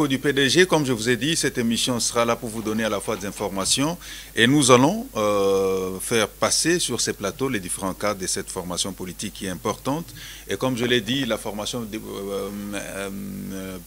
Du PDG, comme je vous ai dit, cette émission sera là pour vous donner à la fois des informations et nous allons faire passer sur ces plateaux les différents cadres de cette formation politique qui est importante. Et comme je l'ai dit, la formation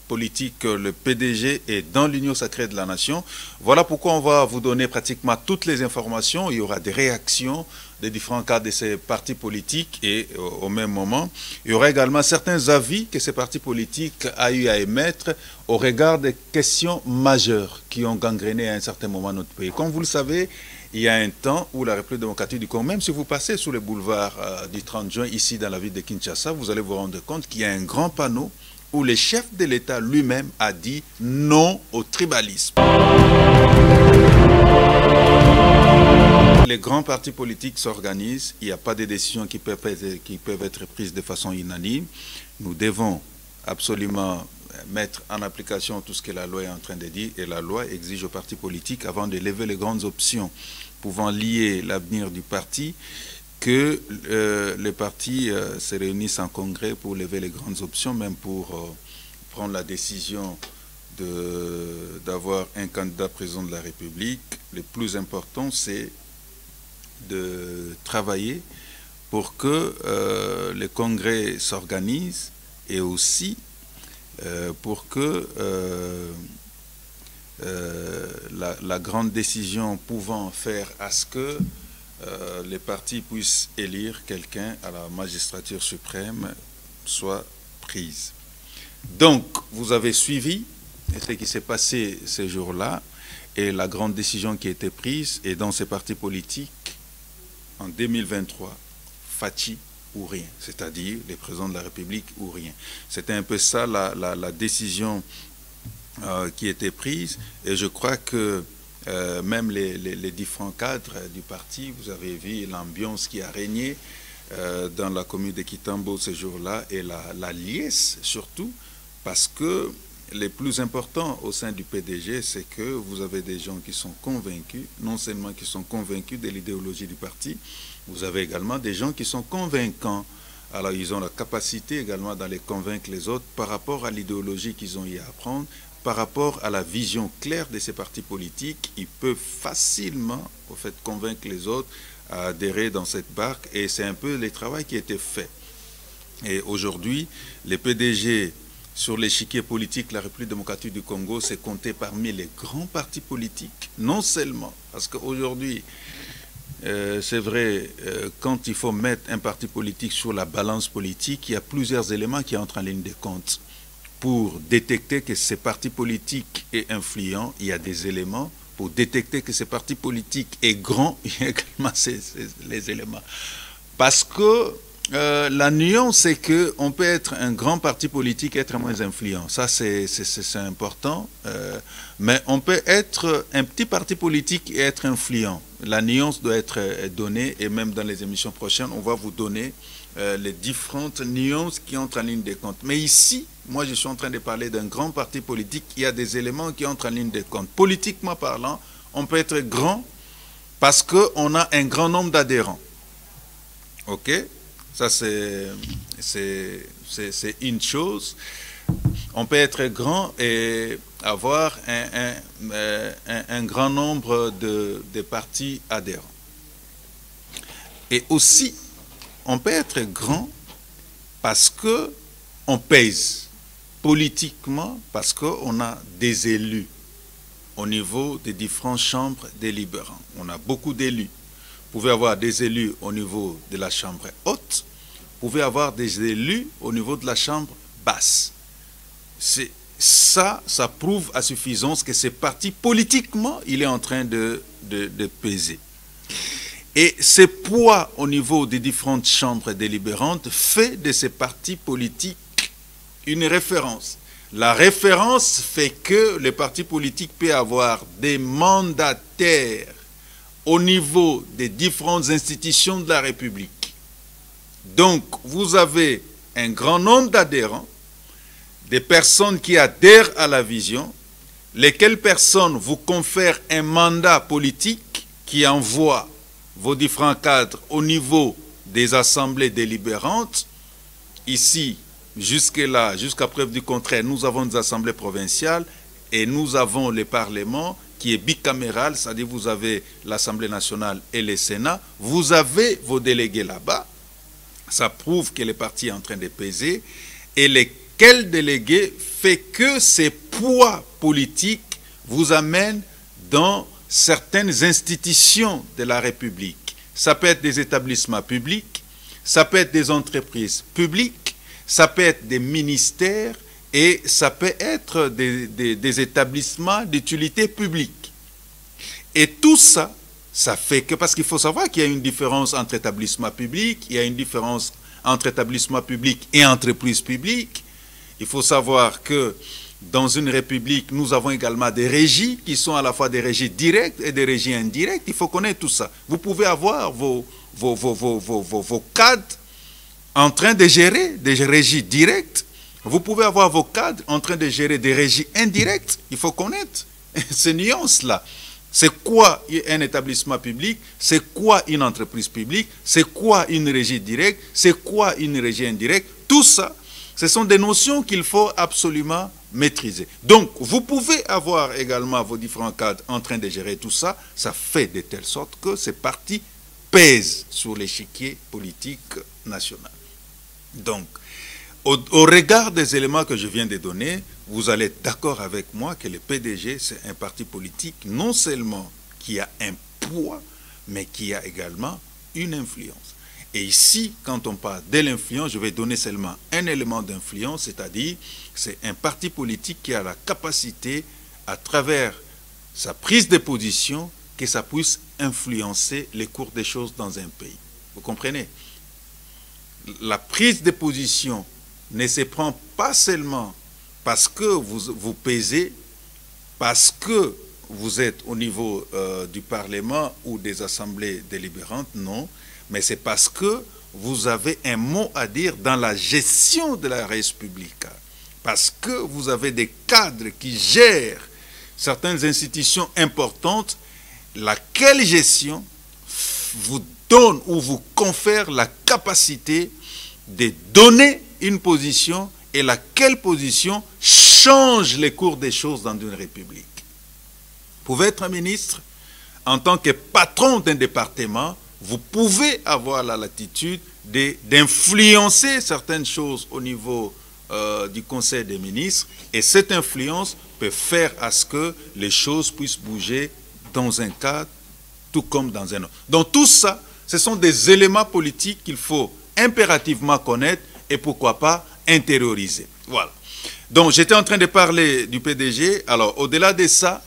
politique, le PDG est dans l'Union sacrée de la nation. Voilà pourquoi on va vous donner pratiquement toutes les informations. Il y aura des réactions des différents cadres de ces partis politiques et au même moment, il y aura également certains avis que ces partis politiques ont eu à émettre au regard des questions majeures qui ont gangréné à un certain moment notre pays. Comme vous le savez, il y a un temps où la République démocratique du Congo, même si vous passez sous les boulevards du 30 juin ici dans la ville de Kinshasa, vous allez vous rendre compte qu'il y a un grand panneau où le chef de l'État lui-même a dit non au tribalisme. Les grands partis politiques s'organisent, il n'y a pas de décisions qui peuvent être prises de façon unanime. Nous devons absolument mettre en application tout ce que la loi est en train de dire et la loi exige aux partis politiques, avant de lever les grandes options pouvant lier l'avenir du parti, que les partis se réunissent en congrès pour lever les grandes options, même pour prendre la décision d'avoir un candidat président de la République. Le plus important, c'est de travailler pour que le congrès s'organise et aussi pour que la grande décision pouvant faire à ce que les partis puissent élire quelqu'un à la magistrature suprême soit prise. Donc, vous avez suivi ce qui s'est passé ces jours-là et la grande décision qui a été prise, et dans ces partis politiques, en 2023, Fachi ou rien, c'est-à-dire les présidents de la République ou rien. C'était un peu ça la décision qui était prise, et je crois que même les différents cadres du parti, vous avez vu l'ambiance qui a régné dans la commune de Kitambo ce jour-là, et la liesse surtout, parce que les plus importants au sein du PDG, c'est que vous avez des gens qui sont convaincus, non seulement qui sont convaincus de l'idéologie du parti, vous avez également des gens qui sont convaincants. Alors ils ont la capacité également d'aller convaincre les autres par rapport à l'idéologie qu'ils ont eu à apprendre, par rapport à la vision claire de ces partis politiques. Ils peuvent facilement au fait, convaincre les autres à adhérer dans cette barque, et c'est un peu le travail qui a été fait. Et aujourd'hui, les PDG sur l'échiquier politique, la République démocratique du Congo s'est comptée parmi les grands partis politiques, non seulement, parce qu'aujourd'hui, c'est vrai, quand il faut mettre un parti politique sur la balance politique, il y a plusieurs éléments qui entrent en ligne de compte. Pour détecter que ce parti politique est influent, il y a des éléments. Pour détecter que ce parti politique est grand, il y a également les éléments. Parce que la nuance, c'est qu'on peut être un grand parti politique et être moins influent. Ça, c'est important. Mais on peut être un petit parti politique et être influent. La nuance doit être donnée, et même dans les émissions prochaines, on va vous donner les différentes nuances qui entrent en ligne de compte. Mais ici, moi, je suis en train de parler d'un grand parti politique. Il y a des éléments qui entrent en ligne de compte. Politiquement parlant, on peut être grand parce qu'on a un grand nombre d'adhérents. OK ? Ça, c'est une chose. On peut être grand et avoir un grand nombre de partis adhérents. Et aussi, on peut être grand parce qu'on pèse politiquement, parce qu'on a des élus au niveau des différentes chambres délibérantes. On a beaucoup d'élus. Vous pouvez avoir des élus au niveau de la chambre haute, vous pouvez avoir des élus au niveau de la chambre basse. Ça prouve à suffisance que ce parti, politiquement, il est en train de peser. Et ce poids au niveau des différentes chambres délibérantes fait de ces partis politiques une référence. La référence fait que le parti politique peut avoir des mandataires au niveau des différentes institutions de la République. Donc, vous avez un grand nombre d'adhérents, des personnes qui adhèrent à la vision, lesquelles personnes vous confèrent un mandat politique qui envoie vos différents cadres au niveau des assemblées délibérantes. Ici, jusque-là, jusqu'à preuve du contraire, nous avons des assemblées provinciales et nous avons le Parlement qui est bicaméral, c'est-à-dire vous avez l'Assemblée nationale et le Sénat, vous avez vos délégués là-bas, ça prouve que le parti est en train de peser, et lesquels délégués fait que ces poids politiques vous amènent dans certaines institutions de la République. Ça peut être des établissements publics, ça peut être des entreprises publiques, ça peut être des ministères, et ça peut être des établissements d'utilité publique. Et tout ça, ça fait que, parce qu'il faut savoir qu'il y a une différence entre établissements publics, il y a une différence entre établissements publics et entreprises publiques. Il faut savoir que dans une république, nous avons également des régies qui sont à la fois des régies directes et des régies indirectes. Il faut connaître tout ça. Vous pouvez avoir vos cadres en train de gérer des régies directes. Vous pouvez avoir vos cadres en train de gérer des régies indirectes. Il faut connaître ces nuances-là. C'est quoi un établissement public? C'est quoi une entreprise publique? C'est quoi une régie directe? C'est quoi une régie indirecte? Tout ça, ce sont des notions qu'il faut absolument maîtriser. Donc, vous pouvez avoir également vos différents cadres en train de gérer tout ça. Ça fait de telle sorte que ces partis pèsent sur l'échiquier politique national. Donc, au regard des éléments que je viens de donner, vous allez être d'accord avec moi que le PDG, c'est un parti politique non seulement qui a un poids, mais qui a également une influence. Et ici, quand on parle de l'influence, je vais donner seulement un élément d'influence, c'est-à-dire c'est un parti politique qui a la capacité, à travers sa prise de position, que ça puisse influencer les cours des choses dans un pays. Vous comprenez? La prise de position ne se prend pas seulement parce que vous pesez, parce que vous êtes au niveau du Parlement ou des assemblées délibérantes, non, mais c'est parce que vous avez un mot à dire dans la gestion de la res publica, parce que vous avez des cadres qui gèrent certaines institutions importantes, laquelle gestion vous donne ou vous confère la capacité de donner une position et laquelle position change les cours des choses dans une république. Vous pouvez être un ministre, en tant que patron d'un département, vous pouvez avoir la latitude d'influencer certaines choses au niveau du Conseil des ministres, et cette influence peut faire à ce que les choses puissent bouger dans un cadre tout comme dans un autre. Donc tout ça, ce sont des éléments politiques qu'il faut impérativement connaître et pourquoi pas intérioriser. Voilà. Donc j'étais en train de parler du PDG. Alors au-delà de ça,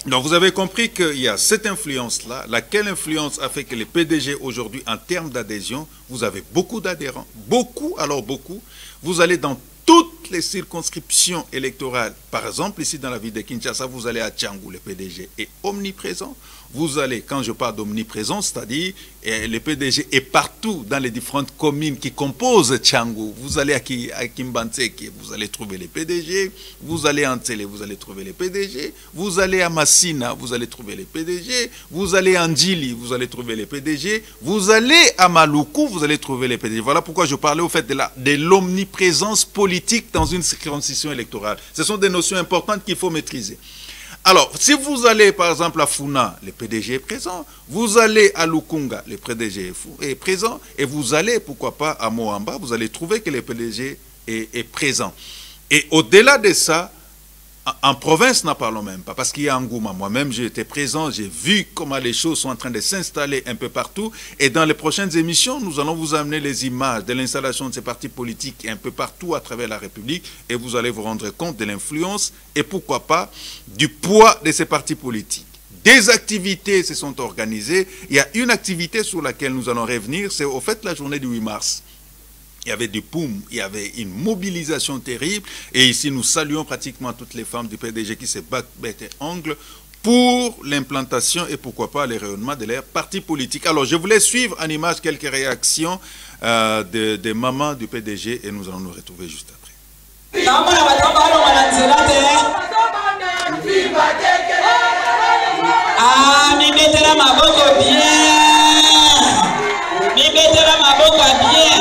donc vous avez compris qu'il y a cette influence-là, laquelle influence a fait que le PDG aujourd'hui, en termes d'adhésion, vous avez beaucoup d'adhérents, beaucoup, alors beaucoup. Vous allez dans toutes les circonscriptions électorales, par exemple ici dans la ville de Kinshasa, vous allez à Tchangou, le PDG est omniprésent. Vous allez, quand je parle d'omniprésence, c'est-à-dire le PDG est partout dans les différentes communes qui composent Tchangou. Vous allez à Kimbanseke, vous allez trouver les PDG. Vous allez à Ntsele, vous allez trouver les PDG. Vous allez à Massina, vous allez trouver les PDG. Vous allez à Ndjili, vous allez trouver les PDG. Vous allez à Maluku, vous allez trouver les PDG. Voilà pourquoi je parlais au fait de l'omniprésence politique dans une circonscription électorale. Ce sont des notions importantes qu'il faut maîtriser. Alors, si vous allez par exemple à Funa, le PDG est présent. Vous allez à Lukunga, le PDG est présent. Et vous allez, pourquoi pas, à Moamba, vous allez trouver que le PDG est présent. Et au-delà de ça, en province, n'en parlons même pas, parce qu'il y a Ngouma. Moi-même, j'étais présent, j'ai vu comment les choses sont en train de s'installer un peu partout. Et dans les prochaines émissions, nous allons vous amener les images de l'installation de ces partis politiques un peu partout à travers la République. Et vous allez vous rendre compte de l'influence et pourquoi pas du poids de ces partis politiques. Des activités se sont organisées. Il y a une activité sur laquelle nous allons revenir, c'est au fait la journée du 8 mars. Il y avait du poum, il y avait une mobilisation terrible. Et ici, nous saluons pratiquement toutes les femmes du PDG qui se battent bête et ongle pour l'implantation et pourquoi pas le rayonnement de leur parti politique. Alors, je voulais suivre en image quelques réactions des mamans du PDG et nous allons nous retrouver juste après. Ah, mi mettez ma boque bien. Mi mettez ma boque bien.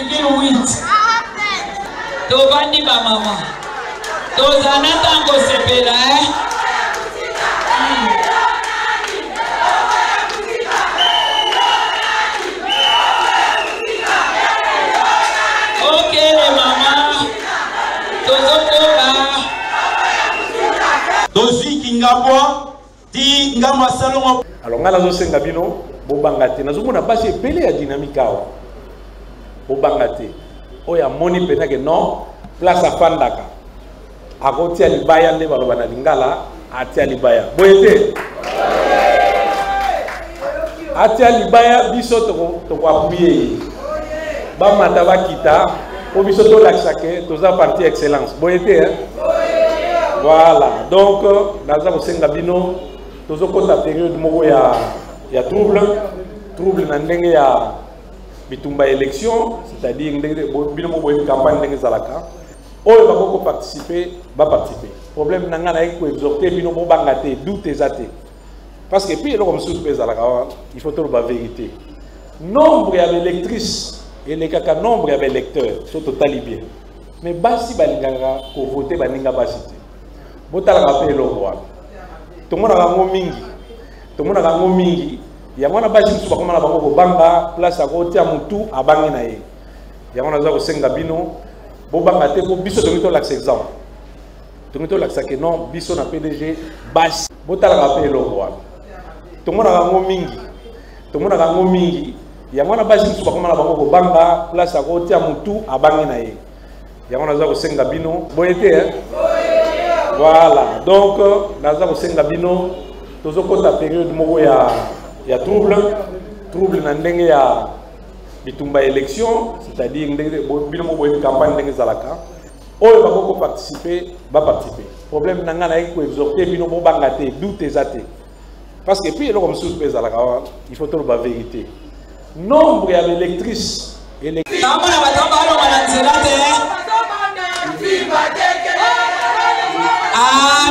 9,8. Tovandi ba mama. Tozana tango sepela Ok les mamas. Tozokoba. Dozi kingabwa ti ngama salongo. Alors ngala zo senga bino bo bangate nazomona basi epele ya dynamique awa bo bangate oya moni pena ke non place afandaka akotia libaya nde baloba na lingala atia libaya boyete atia libaya biso toko appuyer bamata bakita po biso tolakisake toza parti excellence boyete hein? Voilà donc naza kosenga bino tozokota période moko ya trouble na ndenge ya bitumba élection, c'est-à-dire bino moko boyebi campagne ndenge ezalaka oyo bakoko participer participer. Problème na nga na ko exhorter bino bo banga te doute eza te parce que puis eloko mosusu mpe ezalaka il faut toloba vérité. Nombre ya baélectrice elekaka nombre ya baélecteurs so totali bien mais basi balingaka kovote baninga basi te botalaka mpe eloko wana tomonaka yango mingi yango wana basi mosusu bakomana bango kobanga place akotia mutu abangi na ye yango naza kosenga bino bobanga te po biso tongi tolakisa exemple tongi tolakisake non biso na PDG basi botalaka mpe eloko wana tomonaka yango mingi yango wana basi mosusu bakomana bango kobanga place akotia mutu abangi na ye yango naza kosenga bino boye te hein? Voilà donc naza kosenga bino tozokota période moko ya trouble na ndenge ya bitumba élection, c'est-à-dire bino moko boyebi campagne ndenge ezalaka oyo bakoko participer participer. Problème na nga na ko exhorter bino bo banga te doute eza te parce que puis eloko mosusu mpe ezalaka il faut toloba vérité. Nombre ya baélectrice namona bato balonga na nzela te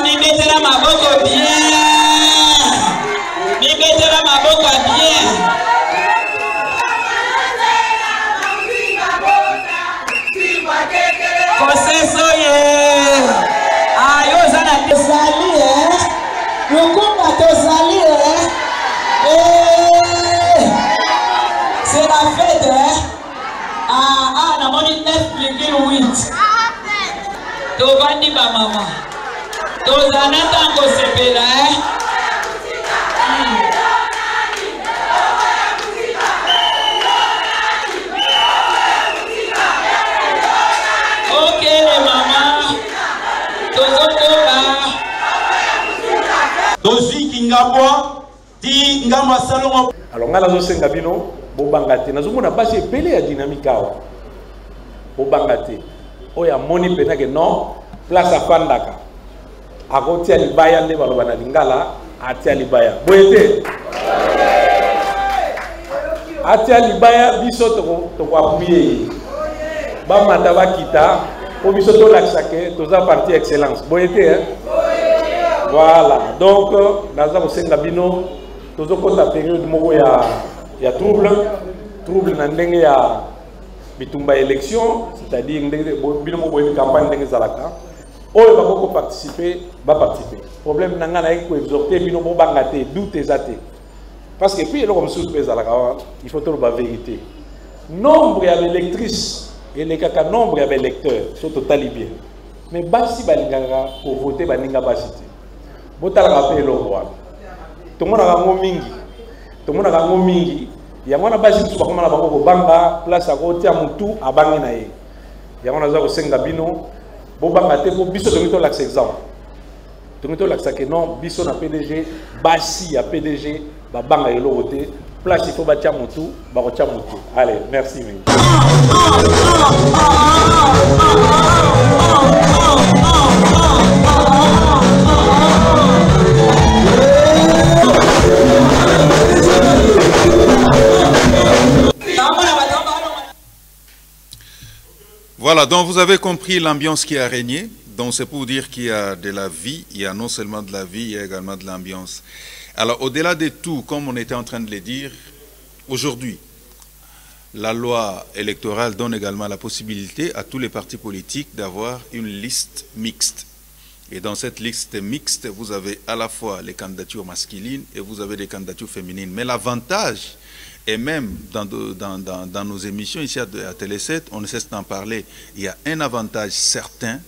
mibetela maboko bien mibetela maboko bien koseso ye yo oza na tozali lukumba tozali c'est la fête namoni 9,8 tovandi ba mama tozana tango sepela Ok les mamas tozokoba Dozi kingabwa ti ngama salongo. alors ngala zo senga bino bo bangate nazomona basi epele ya dynamique awa bo bangate oya moni pena ke non place afandaka akotia libaya nde baloba na lingala atia libaya boyete atia libaya biso toko appuyer bamata bakita po biso tolakisake toza parti excellence boyete hein? Voilà donc naza kosenga bino tozokota période moko ya trouble na ndenge ya bitumba élection, c'est-à-dire bino moko boyebi campagne ndenge ezalaka oyo bakoko participer participer. Problème na nga na ko exhorter bino bo banga te doute eza te parce que puis eloko mosusu mpe ezalaka il faut toloba vérité. Nombre ya baélectrice elekaka nombre ya baélecteurs so totali bien mais basi balingaka kovote baninga basi te botalaka mpe eloko wana tomonaka yango mingi yango wana basi mosusu bakomana bango kobanga place akotia mutu abangi na ye yango naza kosenga bino bobanga te po biso tongi tolakisa exemple tongi tolakisake non biso na PDG basi ya PDG babanga eloko te place il faut batia mutu bakotia mutu. Allez merci mingi. Voilà, donc vous avez compris l'ambiance qui a régné. Donc c'est pour dire qu'il y a de la vie, il y a non seulement de la vie, il y a également de l'ambiance. Alors au-delà de tout, comme on était en train de le dire, aujourd'hui, la loi électorale donne également la possibilité à tous les partis politiques d'avoir une liste mixte. Et dans cette liste mixte, vous avez à la fois les candidatures masculines et vous avez des candidatures féminines. Mais l'avantage, et même dans nos émissions ici à Télé 7, on ne cesse d'en parler, il y a un avantage certain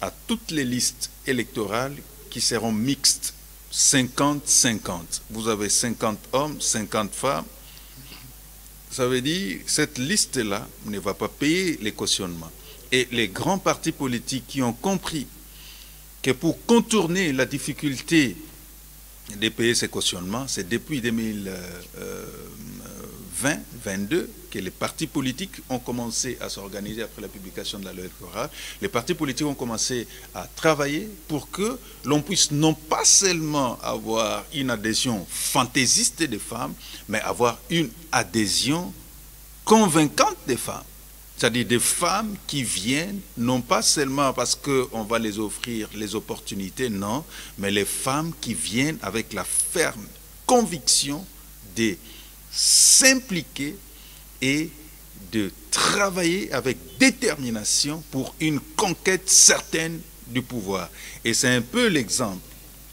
à toutes les listes électorales qui seront mixtes, 50-50. Vous avez 50 hommes, 50 femmes. Ça veut dire que cette liste-là ne va pas payer les cautionnements. Et les grands partis politiques qui ont compris que pour contourner la difficulté de payer ces cautionnements, c'est depuis 2020-2022 que les partis politiques ont commencé à s'organiser après la publication de la loi électorale. Les partis politiques ont commencé à travailler pour que l'on puisse non pas seulement avoir une adhésion fantaisiste des femmes, mais avoir une adhésion convaincante des femmes. C'est-à-dire des femmes qui viennent, non pas seulement parce qu'on va les offrir les opportunités, non, mais les femmes qui viennent avec la ferme conviction de s'impliquer et de travailler avec détermination pour une conquête certaine du pouvoir. Et c'est un peu l'exemple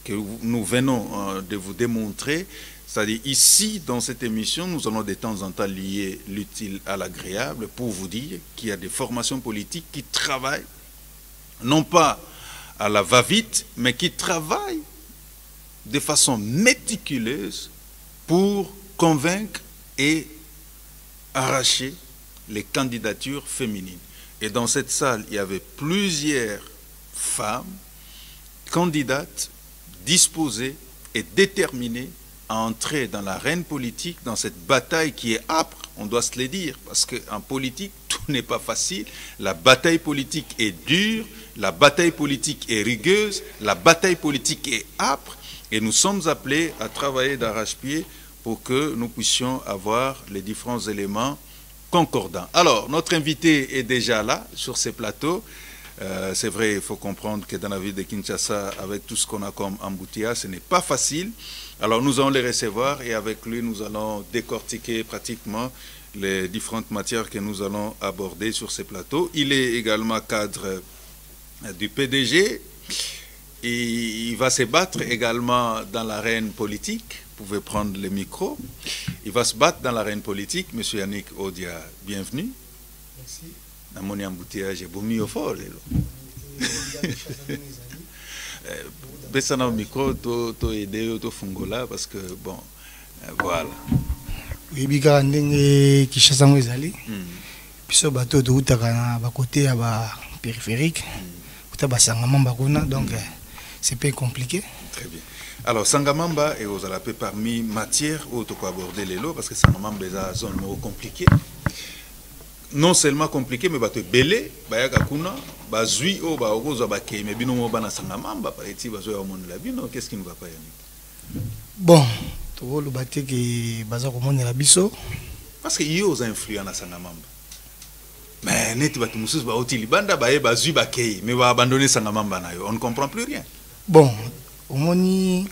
que nous venons de vous démontrer. C'est-à-dire ici, dans cette émission, nous allons de temps en temps lier l'utile à l'agréable pour vous dire qu'il y a des formations politiques qui travaillent, non pas à la va-vite, mais qui travaillent de façon méticuleuse pour convaincre et arracher les candidatures féminines. Et dans cette salle, il y avait plusieurs femmes candidates, disposées et déterminées à entrer dans l'arène politique, dans cette bataille qui est âpre, on doit se le dire, parce qu'en politique, tout n'est pas facile. La bataille politique est dure, la bataille politique est rigueuse, la bataille politique est âpre, et nous sommes appelés à travailler d'arrache-pied pour que nous puissions avoir les différents éléments concordants. Alors, notre invité est déjà là, sur ces plateaux. C'est vrai, il faut comprendre que dans la ville de Kinshasa, avec tout ce qu'on a comme embouteillage, ce n'est pas facile. Alors nous allons les recevoir et avec lui, nous allons décortiquer pratiquement les différentes matières que nous allons aborder sur ces plateaux. Il est également cadre du PDG. Et il va se battre également dans l'arène politique. Vous pouvez prendre le micro. Il va se battre dans l'arène politique. Monsieur Yannick Odia, bienvenue. Merci. Namoni embouteillage est beau au fort. Baissez dans le micro, to aider, to fungola, parce que bon, voilà. Oui, bika ndenge Kinshasa ngezali. Piso bateau de route à côté à périphérique. Uta Sangamamba kuna, donc c'est pas compliqué. Très bien. Alors Sangamamba et aux alapés parmi matières où tu peux aborder les lots parce que Sangamamba est une zone compliquée. Non seulement compliqué, mais bateau belé, bayaka kuna, bazui o ba ogozo ba ke, mais bino mo bana Sangamamba par ici bazo ya monde la bino, qu'est-ce qui ne va pas Yannick? Bon, to le bateau que baza ko mona la biso parce que yo aux influents na Sangamamba. Mais net bateau musus ba otili banda ba e bazui ba ke, mais ba abandonner Sangamamba na yo, on ne comprend plus rien. Bon, au moni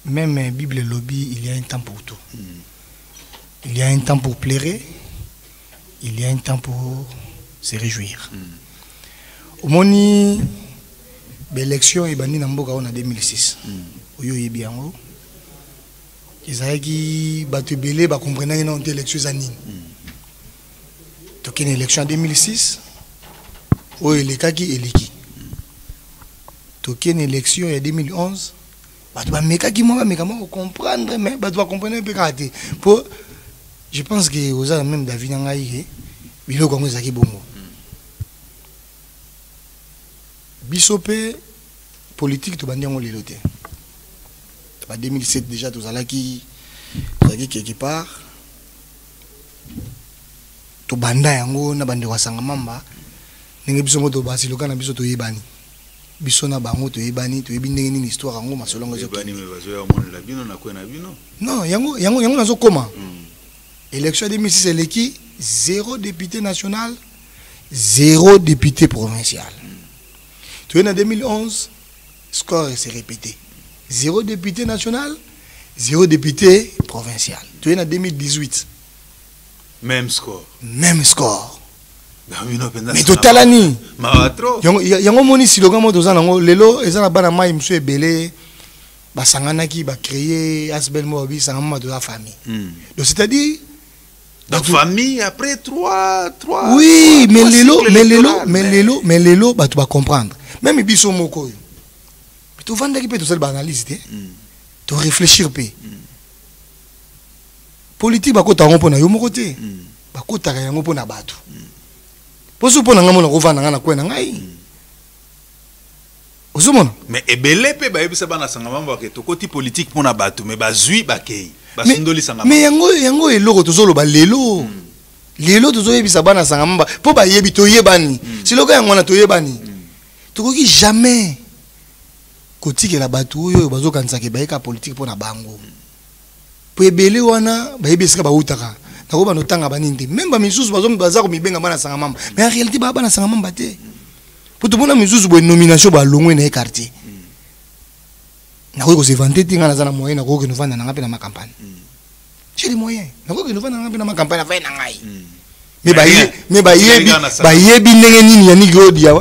même Bible lobby, il y a un temps pour tout. Il y a un temps pour pleurer. Il y a un temps pour se réjouir. Au moni, l'élection est bannie en 2006. Oyo est bien. Ils ont dit que les gens comprennent qu'il y a une élection. Donc une élection en 2006. Où est le cas qui est l'équipe. Donc une élection en 2011. Ils comprendre, mais ils doivent comprendre un peu raté. Je pense que vous avez même David Nangaï, il Congo Zaki Bongo. Bisopé, politique, tu vas dire les lotés. En 2007 déjà, tu as qui quelque part. Tu banda yango na bande wa Sangamamba. Ninge biso moto basi lokana biso to yebani. Biso na bango to yebani, to yebinde ni histoire yango masolongo zo. Yebani me bazo ya monde la bino na kwena bino. Non, yango nazo koma. Élection 2006, c'est qui 0 député national, 0 député provincial. Tu es en 2011, score s'est répété. 0 député national, 0 député provincial. Tu es en 2018, Même score. Même score. Mais tout totalani. Yango moni slogan mo tozana ngo lelo ezana bana mai msu ebele basanganaki ba créer asbel mo bi sangama de la famille. Donc c'est-à-dire donc famille après 3 oui, mais lelo ba tu vas comprendre. Même biso moko yo. Tu vendre qui peut tout seul analyse té. Tu réfléchir pe. Politique ba ko ta ngompo na yo moko té. Ba ko ta yango po na batu. Poso po na ngamo na kovanda ngana kwena ngai. Ozomona. Mais ebele pe ba yebisa bana sangamamba ke to koti politique pona batu mais bazui bakei. Basundoli sangamamba. Mais yango eloko tozolo ba lelo. Lelo tozo yebisa bana sangamamba po ba yebi to yebani. Si loka yango na to yebani. Tokoki jamais kotike la batu oyo bazo kanisa ke ba yeka politique pona bango. Po ebele wana ba yebisika ba utaka. Nakoba no tanga baninde même ba misusu baza ko mibenga bana sangamamba mais en réalité ba bana sangamamba te pour tout bona misusu bo nomination ba longwe na quartier nako ko se vanter tinga na zana moyen nako ko no vanda na ngape na ma campagne j'ai les moyens nako ko no vanda na ngape na ma campagne fa na ngai mais ba yebi ndenge nini ya nigi odia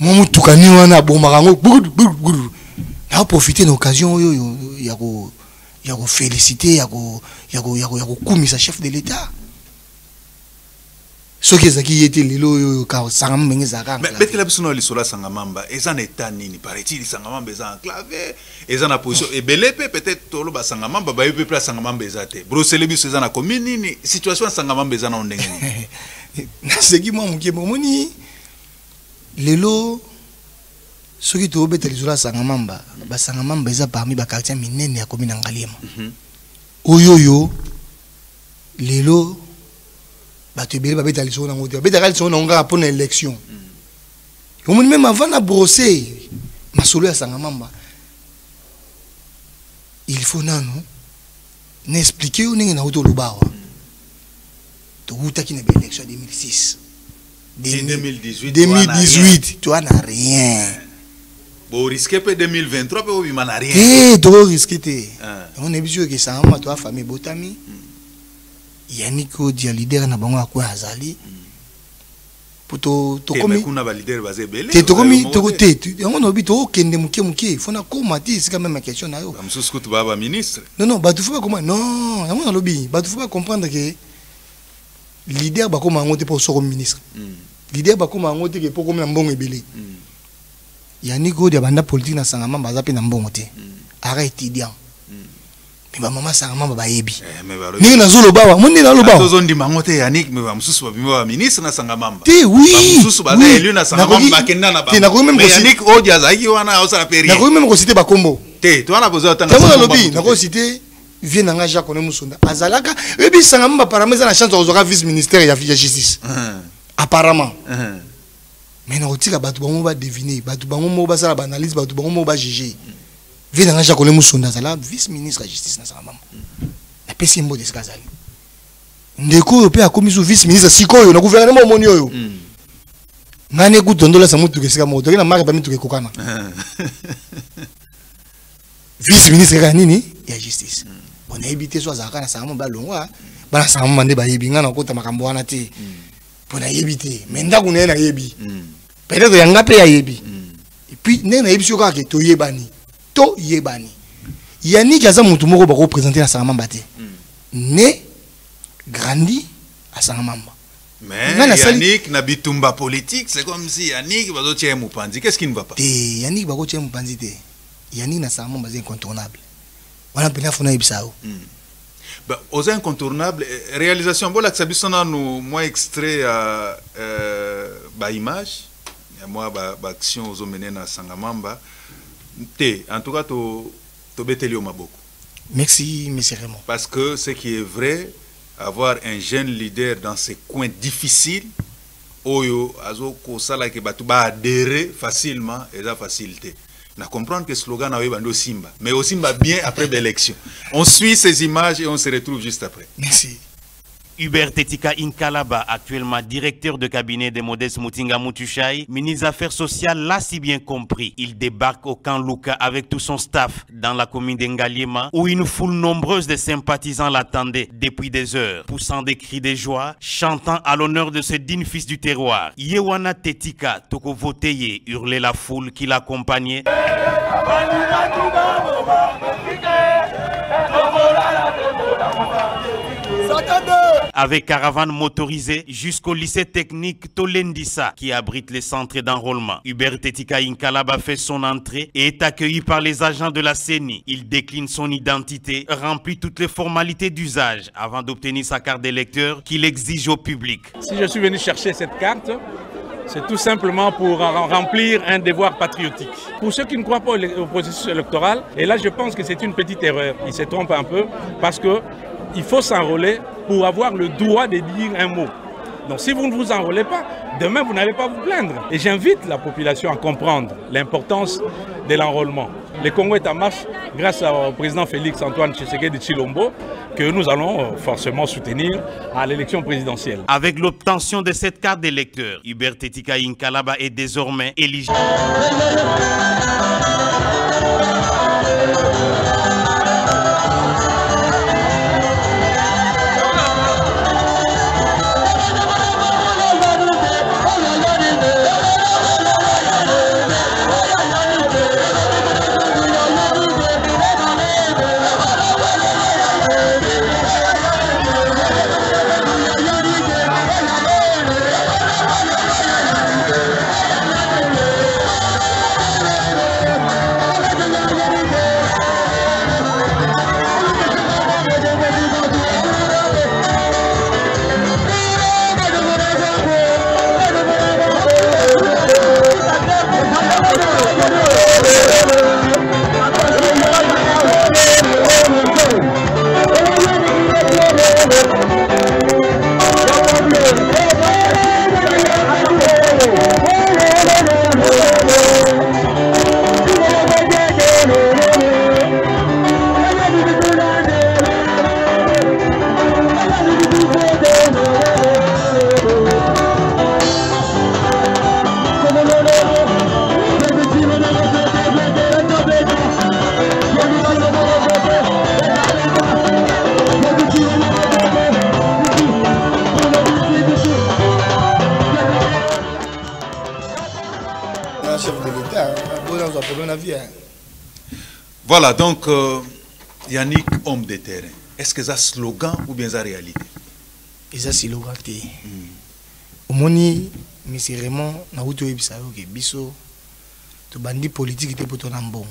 mo mutukani wana bomba kango bugu na profiter na occasion oyo ya ko féliciter ya ko kumisa chef de l'état soki ezaki yete lelo yo ka sangama mbenge zaka mais betela biso na lisola sangamamba eza na état nini paraît-il sangamamba eza enclavé eza na position ebele peut-être tolo ba sangamamba ba yepe place sangamamba eza te brosele biso eza na commune nini situation sangamamba eza na ndenge nini na seki mo muke moni lelo soki to betela lisola sangamamba ba sangamamba eza parmi ba quartier minene ya commune Ngaliema oyoyo lelo bato ebele babeta liso na ngote babeta liso na nga pour l'élection omoni même avant na brosser masolo ya sangamamba il faut nano n'expliquer ou ningi na auto lubawa to utaki na élection 2006 2018 tu as rien bon risquer pe 2023 pe obima na rien to risquer te on est sûr que sangamamba to a famille botami Yaniko dia leader na bango akwa azali poto to komi kuna ba leader bazebele to komi to te yango no bi to kende muke fona ko mati c'est quand même ma question na yo comme sous kutu baba ministre non ba tu faut pas comment non yango na lobi ba tu faut pas comprendre que leader ba ko mangote pour so ministre leader ba ko mangote ke pour comme na mbongo ebele Yaniko dia banda politique na sangama baza pe na mbongo te arrête étudiant mais maman sangamamba ba yebi ni na zolo bawa mundi na lo bawa tozo ndi mangote Yannick mais ba mususu ba bimba ministre na sangamamba ti oui ba mususu ba élu na sangamamba bakenda na ba mais Yannick odia zaki wana osala peri na ko même ko citer ba kombo te to wana bozo tanga na lobi na ko citer vient na Jacques Oné Musonda azalaka yebi sangamamba parameza na chance ozoka vice ministère ya justice apparemment mais na otika batu bango ba deviner batu bango mo ba sala ba analyse batu bango mo ba juger vient na Jacques Oné Musonda zala vice ministre de la justice na sangamamba na pesi mbo de skazali ndeko pe akomi sous vice ministre sikoyo na gouvernement omoni oyo ngane kutondola sa mutu kesika moto na marque ba mitu kokana vice ministre ka nini ya justice on a évité so azaka na sangamamba longwa bana sangamamba nde ba yebi ngana kota makambo wana te pona éviter mais ndako ne na yebi peut-être yanga pe ya yebi et puis ne na yebi so ka ke to yebani to yebani Yannick aza mutu moko ba représenter na sangamamba te né grandi à sangamamba mais Yannick na bitumba politique c'est comme si Yannick bazo tia mupanzi qu'est-ce qui ne va pas Yannick ba ko tia mupanzi te Yannick na sangamamba c'est incontournable wana pena fona ibisao bah aux incontournables réalisation bola que ça bisona nous moi extrait à ba image ya moi ba action aux mené na sangamamba en tout cas to beteli o maboko. Merci monsieur Raymond. Parce que ce qui est vrai, avoir un jeune leader dans ces coins difficiles oyo azo ko sala ke batu ba adhérer facilement et la facilité. Na comprendre que slogan na bando Simba, mais au Simba bien après l'élection. On suit ces images et on se retrouve juste après. Merci. Hubert Tetika Inkalaba, actuellement directeur de cabinet de Modeste Mutinga Mutushai, ministre des Affaires sociales, l'a si bien compris. Il débarque au camp Luka avec tout son staff dans la commune d'Engaliema, où une foule nombreuse de sympathisants l'attendait depuis des heures, poussant des cris de joie, chantant à l'honneur de ce digne fils du terroir. Yewana Tetika Toko Voteye hurlait la foule qui l'accompagnait. Avec caravane motorisée jusqu'au lycée technique Tolendissa qui abrite les centres d'enrôlement. Hubert Tetika Inkalaba fait son entrée et est accueilli par les agents de la CENI. Il décline son identité, remplit toutes les formalités d'usage avant d'obtenir sa carte d'électeur qu'il exige au public. Si je suis venu chercher cette carte, c'est tout simplement pour remplir un devoir patriotique. Pour ceux qui ne croient pas au processus électoral, et là je pense que c'est une petite erreur, ils se trompent un peu parce qu'il faut s'enrôler pour avoir le droit de dire un mot. Donc si vous ne vous enrôlez pas, demain vous n'allez pas vous plaindre. Et j'invite la population à comprendre l'importance de l'enrôlement. Le Congo est en marche grâce au président Félix Antoine Tshisekedi Tshilombo que nous allons forcément soutenir à l'élection présidentielle. Avec l'obtention de cette carte d'électeur, Hubert Tetika Inkalaba est désormais éligible. Voilà, donc Yannick, homme de terrain. Est-ce que c'est un slogan ou bien c'est une réalité? C'est un slogan. Au moni, mais c'est vraiment na uto ebisayo ke biso to bandi politique te poto na mbongo.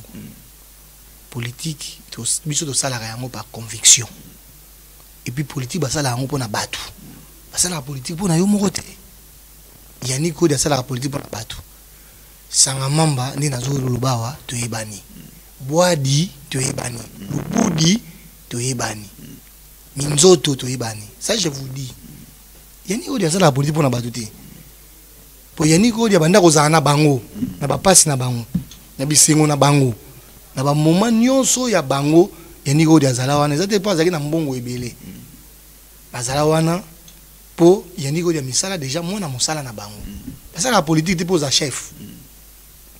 Politique to biso to sala yango par conviction. Et puis politique ba sala yango pona batu. Ba sala politique pona yo moko te. Yannick ko da sala politique pona batu. Sanga mamba ndi nazo lubawa to yebani. Boadi to yebani. Lubudi to yebani. Minzoto to yebani. Ça je vous dis. Yannick ko da sala politique pona batu te. Po Yannick ko da banda ko zana bango. Na ba passe na bango. Na bisengo na bango. Na ba moment nyonso ya bango Yannick ko da zala wana. Ezate pas zaki na mbongo ebele. Bazala wana po Yannick ko da misala déjà moi na mosala na bango. Parce que la politique te pose à chef.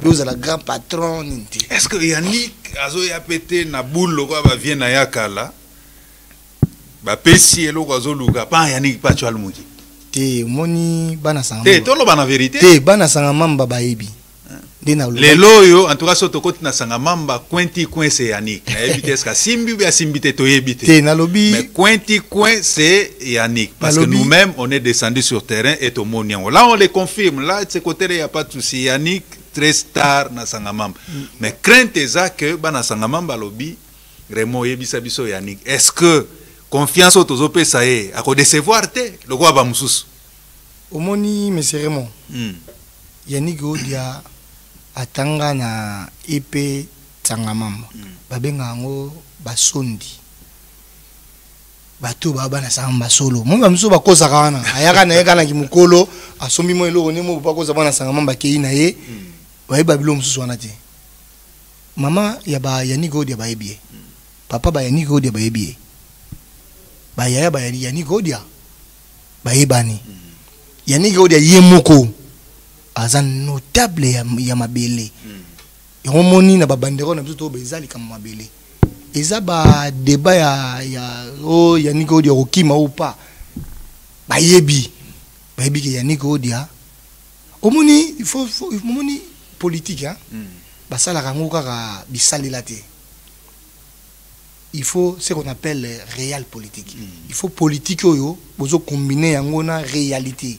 Vous êtes le grand patron. Est-ce que Yannick a pété na boule quoi vient na yakala? Ba pesi elo ko zoluka pa Yannick pa tu almuki. Te moni bana sanga. Te tolo bana vérité. Te bana sanga mamba baebi. Les loyo en tout cas soto koti na sanga mamba kwenti coin c'est Yannick. Na éviter est-ce que simbi ou simbité to yebité. Te na lobby. Mais kwenti coin c'est Yannick parce que nous-mêmes on est descendu sur terrain et au monian. Là on les confirme là de ce côté il y a pas de souci Yannick très star na sangamamba. Mais crainte est que bana sangamamba lobby Raymond yebisa biso Yannick. Est-ce que confiance au tozope ça est à décevoir te le quoi ba mususu. Omoni monsieur Raymond. Yannick odia atanga na EP sangamamba. Babenga ngo basondi. Bato baba na samba solo. Mo bamuso bakoza kana. Ayaka na yeka na kimukolo asombi mo eloko ne mo bakoza bana sangamamba ke ina ye. Baye babilo mususu wana te. Mama ya ba Yannick odia baebie. Papa ba Yannick odia baebie. Ba yaya ba Yannick odia bayebani Yannick Odia yemoko aza notable ya mabele yomoni na babandero na biso to bezali kama mabele eza ba débat ya Yannick Odia okima ou pas bayebi ke Yannick Odia omoni il faut omoni politique hein basala rango kaka bisalela te. Il faut ce qu'on appelle réel politique. Il faut politique oyo bozo combiner yango na réalité.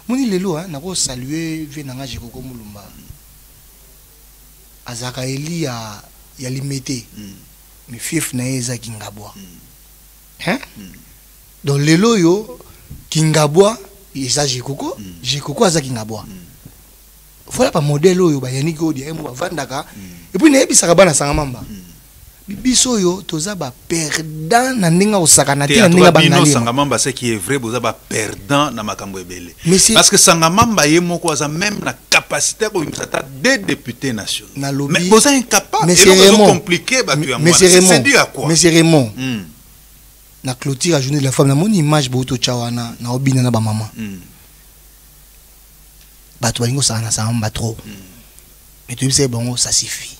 Moni lelo hein nako saluer venanga Jekoko Mulumba. Azaka eli ya limité. Mais fief na eza Kingabwa. Hein? Donc lelo yo Kingabwa eza Jekoko, Jekoko aza Kingabwa. Voilà pas modèle oyo ba Yannick Odia mo bavandaka et puis na ebisaka bana sangamamba. Biso yo toza ba perdant na ndinga osakana te na ndinga bangali sangamamba c'est qui est vrai boza ba perdant na makambo ebele parce que sangamamba ye moko aza même na capacité ko imsata des députés nationaux mais boza incapable et c'est compliqué ba tu moi c'est dû à quoi mais c'est Raymond na clôture à journée de la femme na mon image boto chawana na obina na ba maman ba to balingo sana sangamba trop mais tu sais bon ça suffit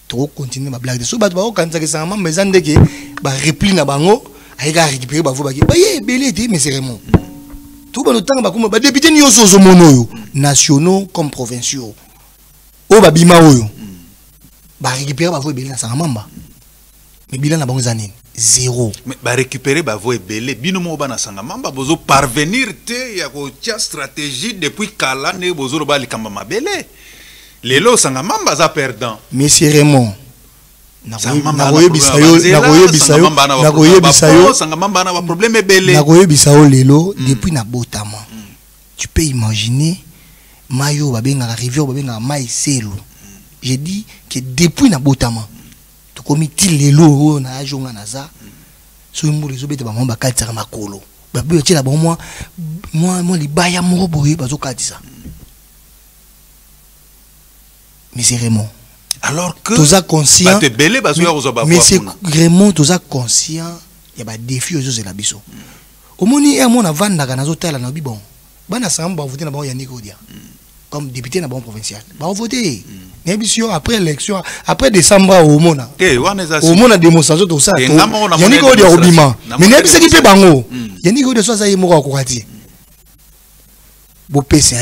trop continuer ma blague de so bato ba okanza ke sama mais andeke ba repli na bango ayika récupérer ba vo ba ye belé te mais c'est vraiment tout ba lotanga ba kuma ba député nyoso zo monoyo nationaux comme provinciaux o ba bima oyo ba récupérer ba vo belé na sama mamba mais bilan na bango zanine zéro mais ba récupérer ba vo belé bino mo ba na sanga mamba bozo parvenir te ya ko tia stratégie depuis kala ne bozo ba likamba mabele. Les lots sont à perdant. Monsieur Raymond, Nagoye Bissayo, lelo depuis na botama. Tu peux imaginer Mayo babenga rivière babenga Maïselo. J'ai dit que depuis na botama, to komiti lelo na ajonga naza. So mbuli zo bete ba mamba katisa makolo. Ba bi otela ba moi libaya moko boye bazo katisa. Mais c'est Raymond. Alors que tu es conscient. Mais c'est Raymond, tu es conscient. Il y a des défis aux la biso. Au moment où on a vendu dans les hôtels, on a dit bon, on a voté dans Yannick Odia comme député dans le provincial. On a voté. Après l'élection, après décembre au monde. Au monde a démonstration tout ça. Yannick Odia au bima. Mais n'est pas qui fait bango. Yannick Odia soit ça est mort au Kourati. Beau pèse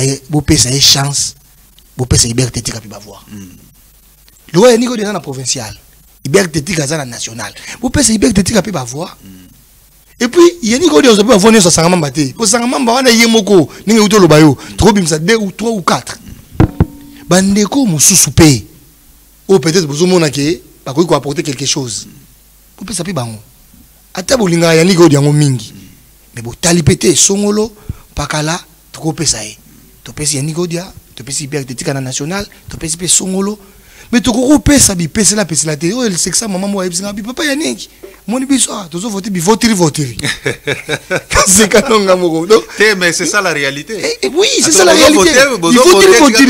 chance. Vous pouvez liberté tika pi bavoir. Le roi Yannick Odia na provincial. Liberté tika za na national. Vous pouvez liberté tika pi bavoir. Et puis Yannick Odia ozo pa voir ne so sangamamba te. Po sangamamba wana yemoko ninge uto lo bayo. Trop bimsa 2 ou 3 ou 4. Bandeko mususu pe. Ou peut-être bozo mona ke ba ko apporter quelque chose. Vous pouvez sapi bango. Ata bolinga Yannick Odia ngo mingi. Mais bo talipete songolo pakala trop pesa e. To pesi Yannick Odia tu peux si bien que national, tu peux si songolo, mais tu peux ça bi pèse la télé. Oh, c'est ça maman moi ebisi papa Yannick. Mon biso tu zo voter bi voter. C'est kanonga moko. Mais c'est ça la réalité. Oui, c'est ça la réalité.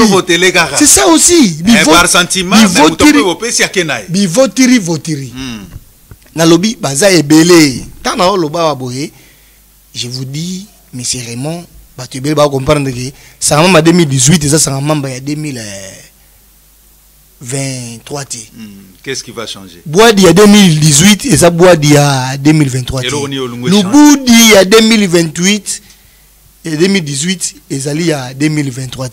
Voter. C'est ça aussi. Par sentiment, bi voter. Na lobby baza ebele. Tant na loba wa boye. Je vous dis, monsieur Raymond, tu peux comprendre que ça en 2018 et ça en 2023. Qu'est-ce qui va changer? Bois d'il y a 2018 et ça bois d'il y a 2023. Le bout d'il y a 2028 et 2018 et ça il y a 2023.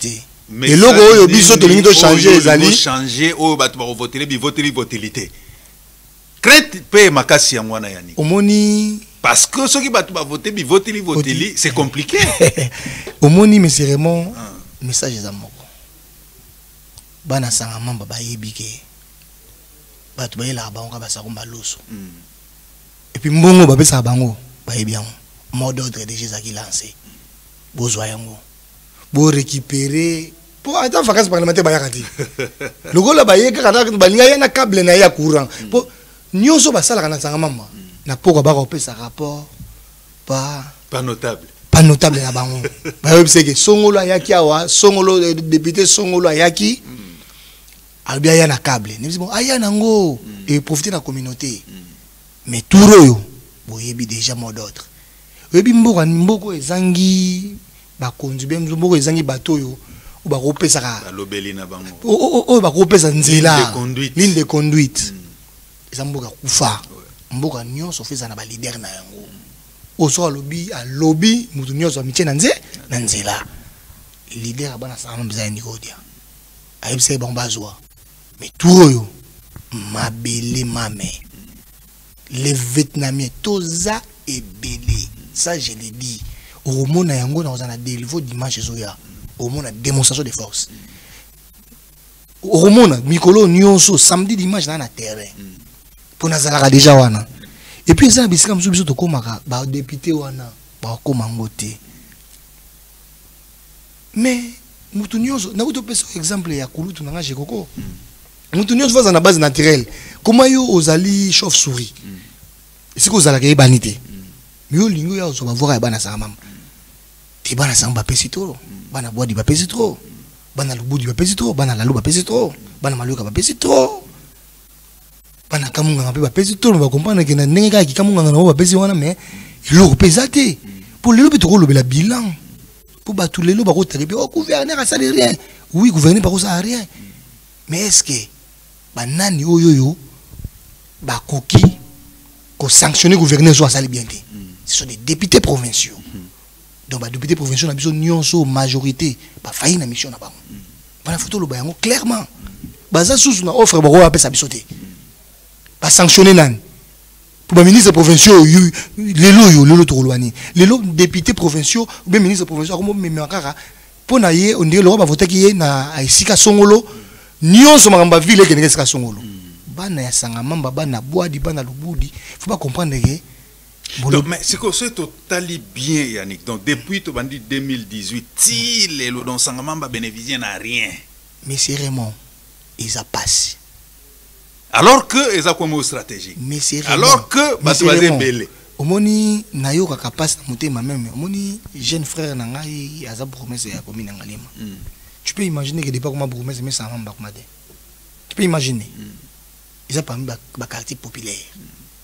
Et logo au biso to lingo changer les ali changer au ba voter votilité. Crête paye makasi ya mwana yani. Omoni parce que ceux qui va voter voter c'est compliqué. Omoni mais c'est vraiment message za moko. Bana sanga mamba ba yebike. Batu ba yela ba onka ba sakomba loso. Et puis mbongo ba pesa bango ba yebian. Mot d'ordre de Jésus qui lancé. Bozwa yango. Bo récupérer pour attendre vacances parlementaires ba yakati. Logo la ba yeka kana ba linga yana câble na ya courant. Pour nyonso ba sala kana sanga mamba. Na poko ba kopesa rapport pas notable. Pas notable na bango. Ba yebise que songolo ayaki awa, songolo député songolo ayaki. Albia ya na câble. Ni bon aya nango et profiter de la communauté. Mais tout royo boyebi déjà mot d'ordre. oyebi mboka mboko ezangi bakonzi be mboko ezangi bato yo bakopesaka balobeli na bango oyo bakopesa nzela ligne de conduite eza mboka kufa mboka nyonso feza na ba leader na yango oso alobi mutu nyonso amitie na nzela leader abana sama mbiza ndikodia ayebisa bango bazwa mais tout oyo mabele mame les Vietnamiens toza ebele ça je l'ai dit au mona yango na ozana délivre dimanche zoya au mona démonstration de force au mona mikolo nyonso samedi dimanche na terrain pour nazalaka déjà wana et puis ça bisika msubi biso to komaka ba député wana ba koma ngote mais mutu nyonso na kuto pesa exemple ya kulutu nanga jekoko mutu nyonso vaza na base naturelle comment yo ozali chauve-souris siko ozalaka ebanité mais yo lingo ya ozo ba voir ya bana sa mama ti bana sa mba pesi trop bana boadi ba pesi trop bana lubudi ba pesi trop bana lalu ba pesi trop bana maluka ba pesi trop bana kamunga ngape ba pesi trop ba comprendre que na ndenge ka ki kamunga ngana ba pesi wana mais iloko pesate pour lelo bitoko lobela bilan pour battu lelo ba ko terebi o gouverneur a sali rien oui gouverneur ba ko sa rien mais est-ce que banani oyoyo ba koki ko sanctionner gouverneur soit sali bien. Ce sont des députés provinciaux. Donc, les députés provinciaux, nous avons une majorité. Pas failli na mission. Pas la photo, le bayango, clairement. Baza sous na offre, bah, on sa bisoté. Pas sanctionner nan. Pour les ministres provinciaux, les lots tourouani. Les lots députés provinciaux, ou bien ministres provinciaux, comme même encore, pour naïe, on dirait le roi va voter qui est na Isika Songolo. Nyon somamba ville qui est Isika Songolo. Bana ya sangamamba, bana boadi, bana lubudi. Faut pas comprendre que. Donc, mais c'est que c'est totalement bien, Yannick. Donc, depuis 2018, si les lots d'enseignement bénéficient à rien. Mais c'est vraiment, ils a passé. Alors que, ils ont comme stratégie. Mais c'est alors que, bah, tu vas belé. Au moni, nayo capacité de monter ma même. Au moni, jeune frère nangai, aza promesse ya commune Ngalima. Tu peux imaginer que des pas comme promesse, mais ça va pas comme tu peux imaginer. Ils ont pas mis ba quartier populaire.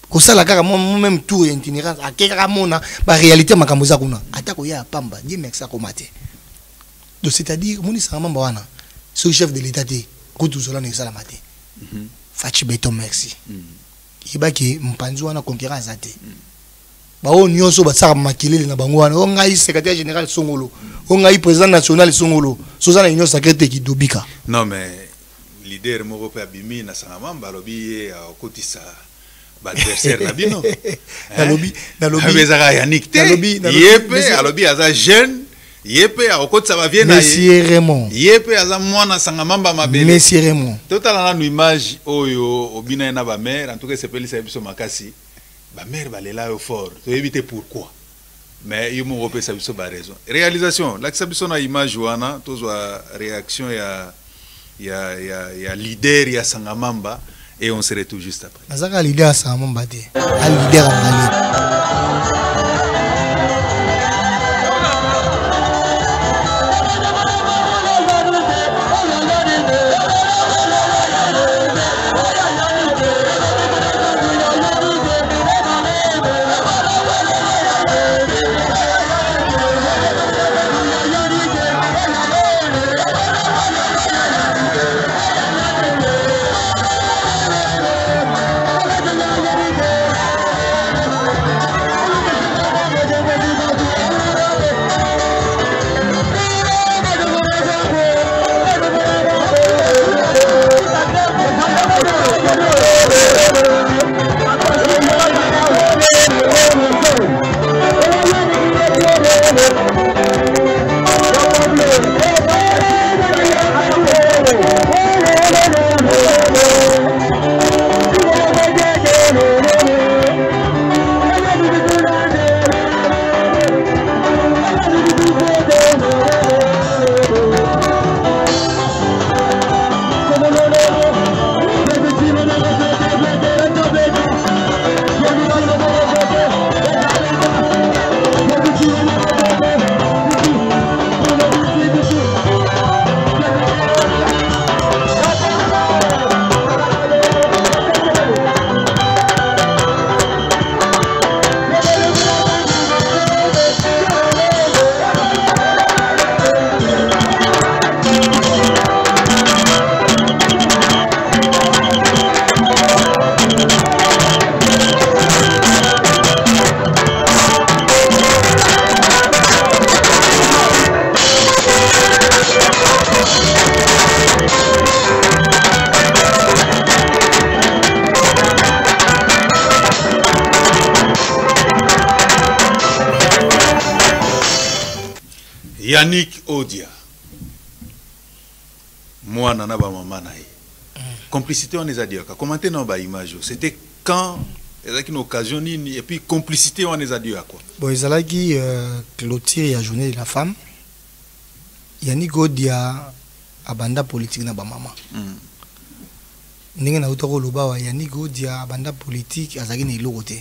Ko sala kaka même tour itinérance akeka mona ba réalité makamboza kuna atako ya pamba die mexa komate donc c'est-à-dire moni sa mamba wana ce chef de l'état té ko tout cela ne sala maté fachi beto merci ibaki mpanzi wana concurrence até ba o nyonso ba saka makilele na bango wana o ngai secrétaire général Songolo o ngai président national Songolo soza na union sacrée qui dobika non mais leader moko pe abimi na sanga mamba lobi okotisa adversaire na bino nalobi abezaka Yannick te yepe alobi aza jeune yepe akotisa ba viena Monsieur Raymond yepe aza mwana sanga mamba mabele Monsieur Raymond totala na image oyo obina na ba mère en tout cas c'est pelisa biso makasi ba mère balela yo fort to éviter pourquoi mais yo mo repesa biso ba raison réalisation la biso na image wana tozwa réaction ya leader ya sanga mamba. Et on se retrouve juste après. Nazaka leader ça mon baté. A leader en Yannick Odia. Moi, nana ba maman na ye. Complicité, on les a dit. Commentez dans ba image. C'était quand, avec une occasion, et puis complicité, on les a dit à quoi? Bon, ils allaient qui clôture la journée de la femme. Yannick Odia abanda politique na ba maman. Ninga na utoko lubawa Yannick Odia abanda politique azaki na iloko te.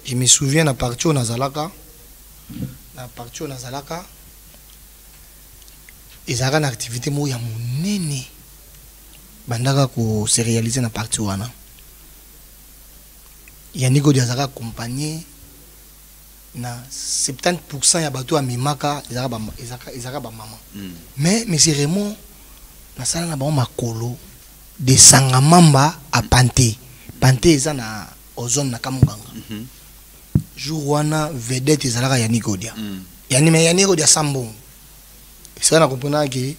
Je me souviens na parti au Nazalaka. Na parti au Nazalaka. Ils avaient une activité mo ya monene. Bandaka ko se réaliser na parti wana. Yannick Odia azaka accompagné na 70% ya bato ya mimaka ezaka ba maman. Mais monsieur Raymond na sala na ba makolo de Sangamamba à Panté. Panté eza na ozone na Kamunganga. Jour wana vedette ezalaka Yannick Odia. Yannick Odia sambongo. C'est ça comprendre que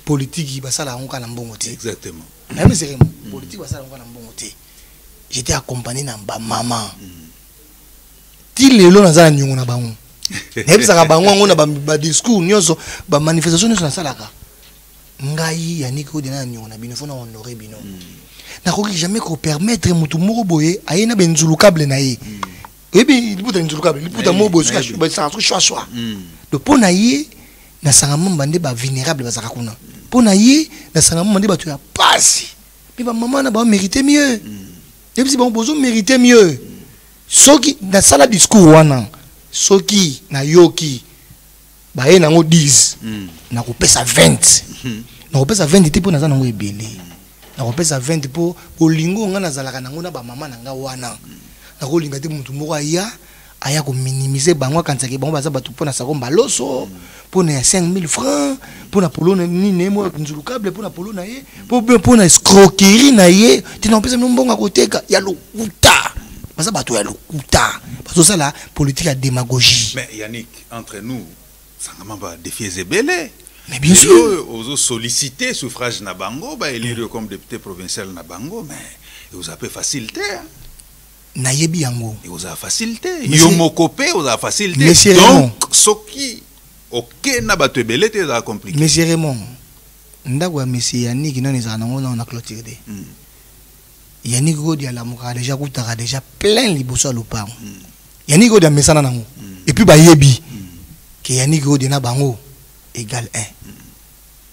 politique basala onka na mbongo te. Exactement. Même c'est Raymond politique basala onka na mbongo te. J'étais accompagné na ba maman. Ti lelo nazala nyongo na bango. Nebi saka bango ngona ba discours nyoso ba manifestation nyoso na salaka. Ngai Yannick Odia na nyongo na bino fona honorer bino. Na ko jamais ko permettre mutu moko boye ayena benzulu câble na ye. Et puis il puta nzulu câble, il puta mobo sur ba ça truc choix. Le pona ye na sangamamba nde ba vulnérable bazaka kuna. Pona ye na sangamamba nde ba tu ya pasi. Puis ba maman na ba mériter mieux. Et puis bon bozo mériter mieux. Soki na sala discours wana soki na yoki ba ye nango 10 na ko pesa 20 na ko pesa 20 te po na za nango ebele na ko pesa 20 po olingo nga nazalaka nango na ba mama na nga wana na ko linga te mutu moko aya ko minimiser bango kansaki bango baza batu po na sako mbaloso po na 5000 francs po na polo na ni nemo nzulu câble po na polo na ye po na escroquerie na ye ti na pesa mbonga koteka ya lokuta. Ça bateau ya lokuta parce que ça la politique à démagogie. Mais Yannick, entre nous, ça n'a pas défier Zebele. Mais bien sûr, aux sollicité suffrage na bango, ba élire comme député provincial na bango, mais vous avez facilité. Na yebi yango. Et vous avez facilité. Yomokopé, vous avez facilité. Monsieur donc Raymond, soki OK na bateau belé te za compliqué. Monsieur Raymond, ndakwa monsieur Yannick non ezana na na clôture de. Yannick Odia la muka déjà kutaka déjà plein liboso à l'opang. Yannick Odia mesana nango. Et puis ba yebi que Yannick Odia na bango égal 1.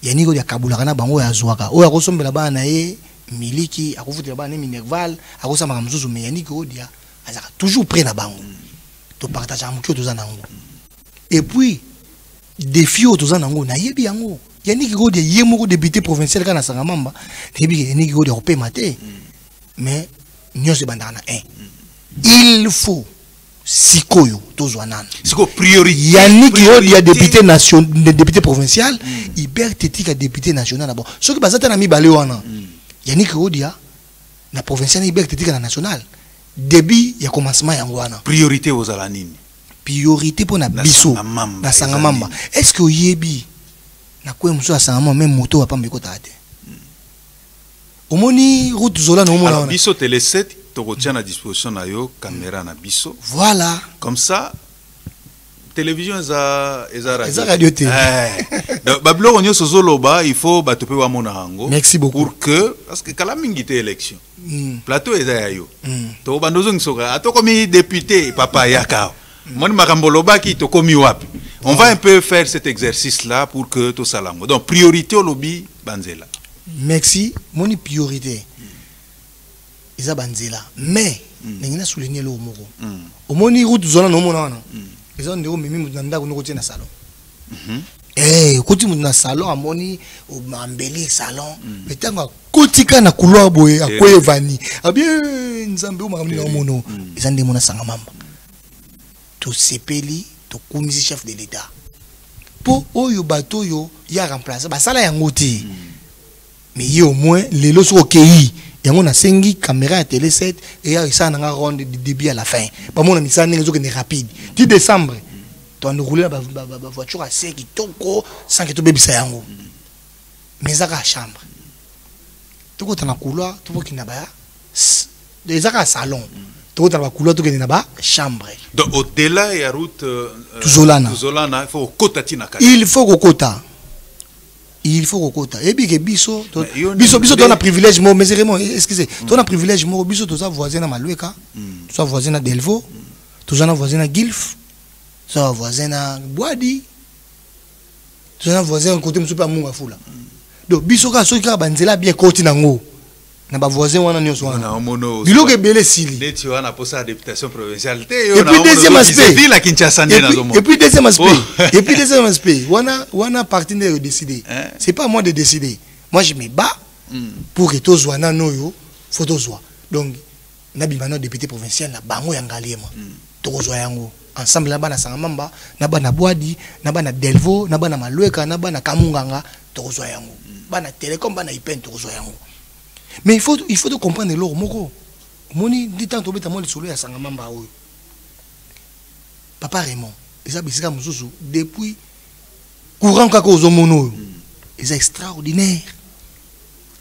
Yannick Odia kabulaka na bango ya zwaka. Oya kosombela ba na ye miliki akufutela ba na Minerval akosa makamzuzu mais Yannick Odia azaka toujours près na bango. To partage amuki to za nango. Et puis défi to za nango na yebi yango. Yannick Odia yemoko député provincial kana Sangamamba. Yebi Yannick Odia ko pemate. Mais nous sommes dans un. Il faut sikoyo tozwanan. Siko priorité. Yannick Odia député national, député provincial, Hubert Tetika député national d'abord. Ce qui bazata na mi balewana. Yannick Odia na provincial Hubert Tetika na national. Début ya commencement yangwana. Priorité aux alanini. Priorité pour na biso na Sangamamba. Est-ce que yebi na kwa mso na Sangamamba même moto apa mbekota ate? Omoni route zola no mona. Alors biso télé 7 to retient à disposition na yo caméra na biso. Voilà. Comme ça télévision eza radio télé. Donc bablo onyo sozoloba il faut batope wa mona hango. Merci beaucoup. Pour que parce que kala mingite élection. Plateau eza ya yo. To bandozo nsoka atoko mi député papa yaka. Mon makamboloba ki to komi wapi. On va un peu faire cet exercice là pour que to salango. Donc priorité au lobby banzela. Merci, mon priorité. Isa banzela. Mais, n'engina souligner le moko. Omoni route zona no mona wana. Isa ndeko mimi mutanda ko nokoti na salon. Koti mutna salon amoni ambeli salon. Metanga kotika na couloir boye akoye vani. Abie nzambe o makamni na mono. Isa ndemo na Sangamamba. To sepeli to komisi chef de l'état. Po oyo bato yo ya remplacer ba sala yango te. Mais il y a au moins les lots au pays. Il y a un sengi caméra à télé 7 et il y a ça dans ronde de début à la fin. Pas mon ami ça n'est rapide. 10 décembre. Tu as roulé la voiture à 5 qui toko sans que tu bébé ça yango. Mais ça la chambre. Tu vois dans la couloir, tu vois qu'il n'a pas. Les à salon. to ta ba couleur to ke na ba chambre. Donc au-delà ya route Tuzolana, il faut kota tina kati. il faut kokota. Il faut kokota. Et puis que biso to na privilège mo, mais vraiment excusez, to na privilège mo biso to za voisin na Malueka, to za voisin na Delvaux, to za na voisin na Gilf, to za voisin na Boadi. Tu as voisin côté monsieur pas munga fula. Donc biso ka soki ka banzela bien côté nango. Na ba voisin wana nyoso wana. Bilo ke bele sili. Dès tu as na posa députation provinciale. Et puis deuxième aspect. La Kinshasa Et puis deuxième aspect. Et puis deuxième aspect. Wana partenaire de décider. C'est pas moi de décider. Moi je me bats pour que tous wana noyo photo soit. Donc na bimano député provincial na bango yangaliema. Tozwa yango. Ensemble là-bas na Sangamamba, na-bas na Boadi, na-bas na Delvaux, na-bas na Malueka, na-bas na Kamunganga, tozwa yango. Ba na Télécom, ba na Ipen, tozwa yango. Mais il faut de comprendre l'or moko. Moni dit tant tobeta mo le solo ya Sangamamba oyo. Papa Raymond, eza bisika mususu depuis courant kako ozomono. Eza extraordinaire.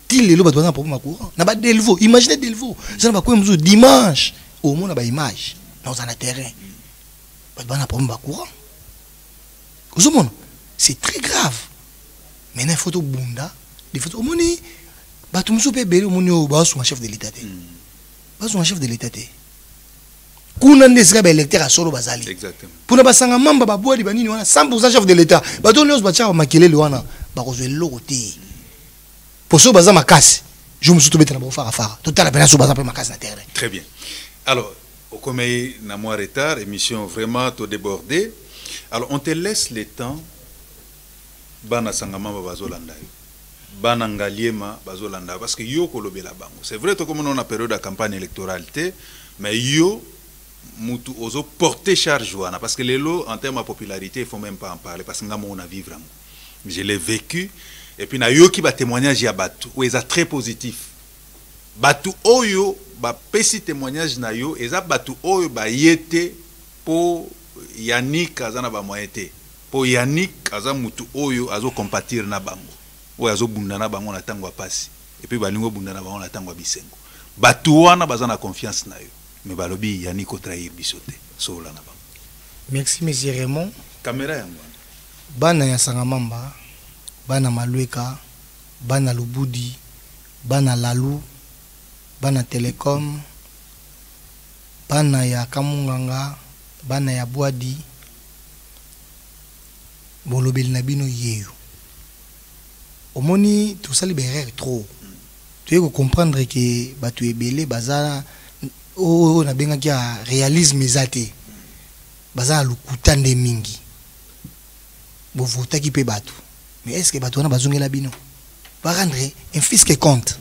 Til lelo ba tona problème courant. Na ba Delvaux, imaginez Delvaux. Ça na ba ko mususu dimanche au monde ba image dans un terrain. C'est très grave. Maintenant, il faut que bunda, il faut que moni, batu musu pe beli moni o ba son chef de l'État. Ba son chef de l'État. Kuna ndesika ba électeur a solo bazali. Exactement. Pour na basanga mamba ba boadi ba nini wana 100% chef de l'État. Batu nyos ba cha makelele wana ba kozwe lokote. Pour so baza makasi, je me suis trouvé na ba fara. Total ba so baza pe makasi na terrain. Très bien. Alors comme na moi retard, émission vraiment tout débordée. Alors on te laisse le temps. Bana Sangamamba bazolanda. Bana Ngaliema bazolanda parce que yo kolobela bango. C'est vrai to comme on a période de campagne électorale mais yo mutu ozo porter charge wana parce que les lots en termes de popularité il faut même pas en parler parce que ngamo on a vivre. Je l'ai vécu et puis na yo ki ba témoignage ya batu ou eza très positif. Batu oyo ba pesi témoignage na yo eza batu oyo ba yete po Yannick azana ba moyete po Yannick aza mutu oyo azo compatir na bango oyo azo bunda na bango na tango pasi et puis balingo bunda na bango na tango bisengo batu wana bazana confiance na yo mais balobi Yannick o trahir bisote so la na bango. Merci monsieur Raymond. Caméra yango Bana ya Sangamamba, bana Malueka, bana Lubudi, bana Lalu, bana Télécom, bana ya Kamunganga, bana ya Boadi, bolobeli na bino yeyo. Omoni tout ça libérer trop. Tu veux comprendre que batu ebele bazala o na benga kia réalisme ezate. Bazala lukutande mingi. Bo vota ki pe batu. Mais est-ce que batu na bazongela bino? Ba rendre un fisc compte.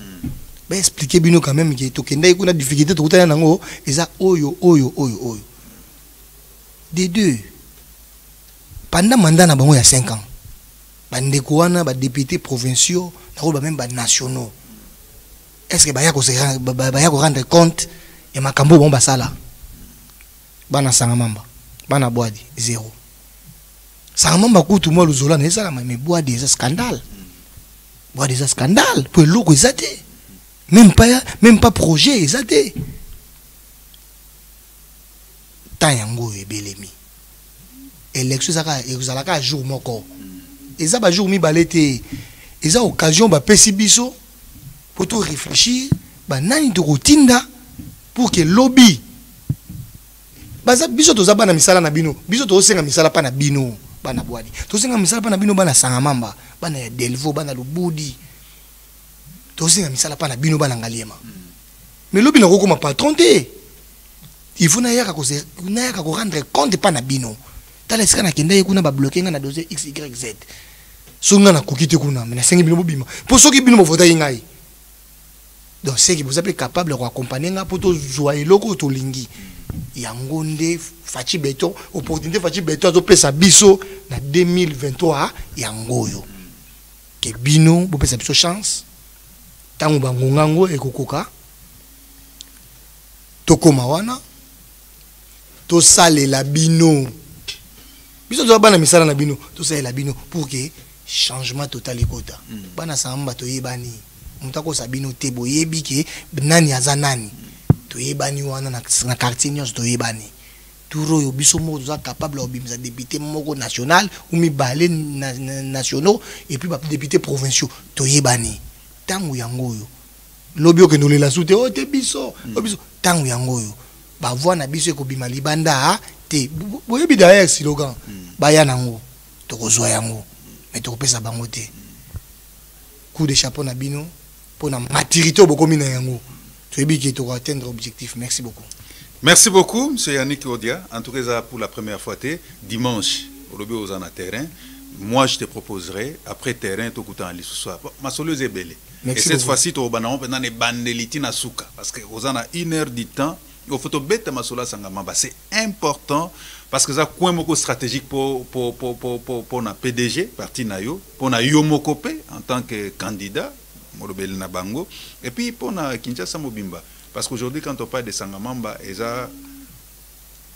Ba expliquer bino quand même que to kenda ikuna difficulté to kutana nango eza oyo. Des deux. Pendant mandat na bango ya 5 ans. Bandeko wana ba députés provinciaux, na même ba nationaux. Est-ce que baya ko rendre compte et makambo bon basala? Bana Sangamamba, bana Boadi 0. Sangamamba kutu mo luzola na sala mais Boadi c'est scandale. Boadi c'est scandale pour loko ezate. Même pas projet ezate. Tayango ebelemi. Élection ça ezalaka jour moko. Eza ba jour mi balete. Eza occasion ba pesi biso pour tout réfléchir ba nani to rotinda pour que lobby baza biso to zabana misala na bino biso to senga misala pa na bino bana Boadi to senga misala pa na bino bana Sangamamba bana ya Delvaux bana Lubudi to senga misala pa na bino bana Ngaliema mais lobby na kokoma patron te il faut na yaka ko rendre compte pa na bino tala sika na kenda yekuna ba bloquer nga na dossier XYZ songa na kokite kuna mais na sengi bino bobima pour soki bino vota yingai. Donc c'est que vous êtes capable de accompagner pour tout joyeux loco to lingi. Yangonde fachi beto opportunité fachi beto zo pesa biso na 2023 yangoyo. Que bino bo pesa biso chance. Tango bangongango ekokoka. Tokoma wana. To sale la bino. Biso to bana misala na bino, to sale la bino pour que changement total ekota. Bana Sangamamba to yebani. Mutako sabino tebo yebi ke nani aza nani to toyebani wana na quartier nyonso toyebani turo yo biso moko toza capable obimisa député moko national ou mibale nationaux et puis ba député provinciaux toyebani tangu yango yo lobi okende olela sute o te biso biso tangu yango yo ba voix na biso ekobima libanda te boyebi derrière slogan baya nango tokozwa yango mais tokopesa bango te coup de chapeau na bino pour na maturité bokomi na yango toyebi ke to atteindre objectif. Merci beaucoup. Merci beaucoup monsieur Yannick Odia, en tout cas pour la première fois dimanche au lobby aux en terrain. Moi je te proposerai après terrain tout coutant ali ce soir ma soleuse est belle et cette fois-ci tu vas pendant les bandeliti na suka parce que aux en a 1 heure du temps il faut bête ma sola sangamamba c'est important parce que ça coin moko stratégique pour na PDG parti na yo pour na yo mokopé en tant que candidat molobeli na bango et puis pour na Kinshasa Mobimba parce qu'aujourd'hui quand on parle de sangamamba eza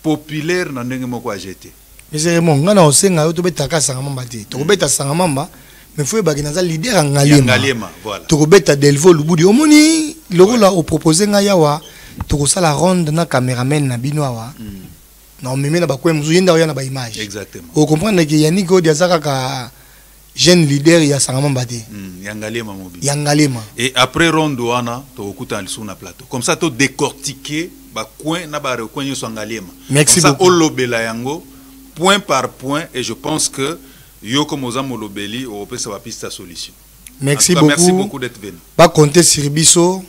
populaire na ndenge moko ajete. Mais c'est bon, on a aussi un autre bête à Sangamamba. Tu rebêtes à Sangamamba, mais il faut que tu leader en Ngalema. Voilà. Tu rebêtes à Delvaux, le bout du Omoni, le rôle au proposé Ngayawa, tu reçois la ronde na caméraman na Binoawa. Non, mais maintenant, quoi, nous y a une image. Exactement. Vous comprenez que Yannick Odiazaka, jeune leader, il y a Sangamamba. Yangalema. Et après ronde, tu as sur le plateau. Comme ça, tu décortiqué, coin na ba coin yo Sangalema. Merci beaucoup. Comme ça, Olobela yango. Point par point, et je pense que Yoko Moza Molobeli au ça va piste sa solution. Merci beaucoup. Merci beaucoup d'être venu. Pas compter sur Bisso,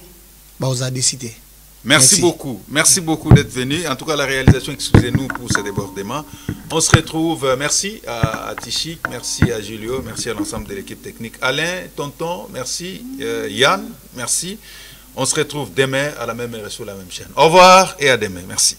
vous a décidé. Merci beaucoup. Merci beaucoup d'être venu. En tout cas, la réalisation, excusez-nous pour ce débordement. On se retrouve. Merci à Tichik, merci à Julio, merci à l'ensemble de l'équipe technique. Alain, Tonton, merci. Yann, merci. On se retrouve demain à la même heure sur la même chaîne. Au revoir et à demain. Merci.